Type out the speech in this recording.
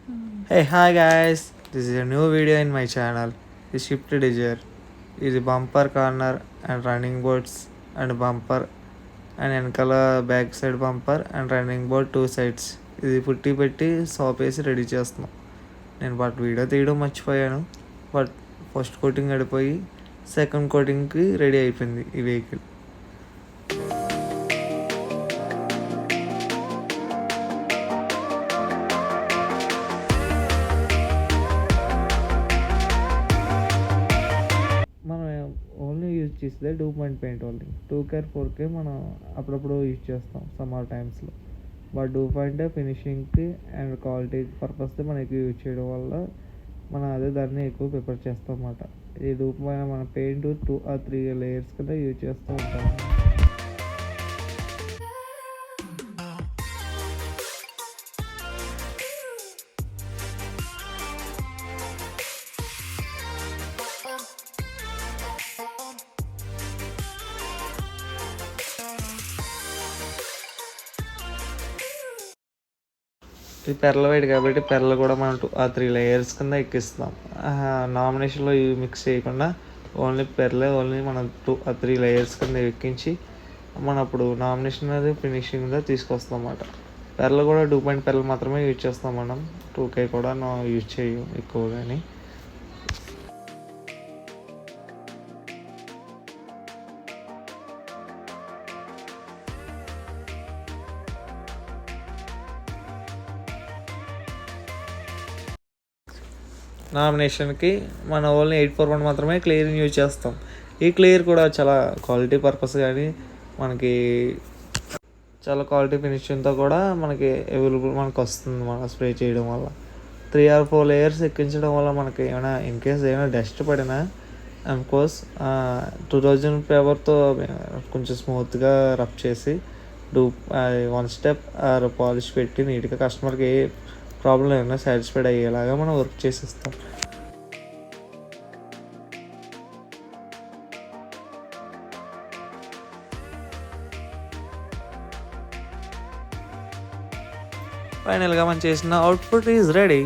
Hey, hi guys! This is a new video in my channel. The Shift Desire is a bumper corner and running boards and bumper and వెనకాల back side bumper and running board two sides ఇది పుట్టి పెట్టి సాప్ వేసి ready చేస్తున్నాం. నేను video తీయడం మర్చిపోయాను. But first coating అయిపోయి సెకండ్ కోటింగ్కి రెడీ అయిపోయింది ఈ వెహికల్. మనం ఓన్లీ యూజ్ చేసేదే 2 పాయింట్ ఓన్లీ 2K 4K మనం అప్పుడప్పుడు యూజ్ చేస్తాం సమ్మర్ టైమ్స్లో. బట్ 2 పాయింట్ ఫినిషింగ్కి అండ్ క్వాలిటీ పర్పస్కి మనకి యూజ్ చేయడం వల్ల మనం అదే దాన్ని ఎక్కువ ప్రిఫర్ చేస్తాం అన్నమాట. ఈ 2 మన పెయింట్ 2 or 3 లేయర్స్ కింద యూజ్ చేస్తూ ఉంటాం. ఇది పెరల వైట్ కాబట్టి పెరలు కూడా మనం 2 or 3 లేయర్స్ కింద ఎక్కిస్తాం. నామినేషన్లో ఇవి మిక్స్ చేయకుండా ఓన్లీ పెరలే ఓన్లీ మనం 2 or 3 లేయర్స్ కింద ఎక్కించి మనం అప్పుడు నామినేషన్ అది ఫినిషింగ్గా తీసుకొస్తాం అన్నమాట. పెరలు కూడా 2 పాయింట్ పెరలు మాత్రమే యూజ్ చేస్తాం మనం. 2K కూడా యూజ్ చేయం ఎక్కువగాని. నామినేషన్కి మనం ఓన్లీ 841 మాత్రమే క్లియర్ని యూజ్ చేస్తాం. ఈ క్లియర్ కూడా చాలా క్వాలిటీ పర్పస్ కానీ మనకి చాలా క్వాలిటీ ఫినిషింగ్తో కూడా మనకి అవైలబుల్ మనకు వస్తుంది మన స్ప్రే చేయడం వల్ల. 3 or 4 లేయర్స్ ఎక్కించడం వల్ల మనకి ఏమైనా ఇన్ కేస్ ఏమైనా డస్ట్ పడినా అఫ్కోర్స్ 2000 పేపర్తో కొంచెం స్మూత్గా రబ్ చేసి 1 స్టెప్ ఆర్ పాలిష్ పెట్టి నీట్గా కస్టమర్కి ఏ ప్రాబ్లం ఏమైనా సాటిస్ఫైడ్ అయ్యేలాగా మనం వర్క్ చేసిస్తాం. ఫైనల్గా మనం చేసిన అవుట్పుట్ ఈజ్ రెడీ.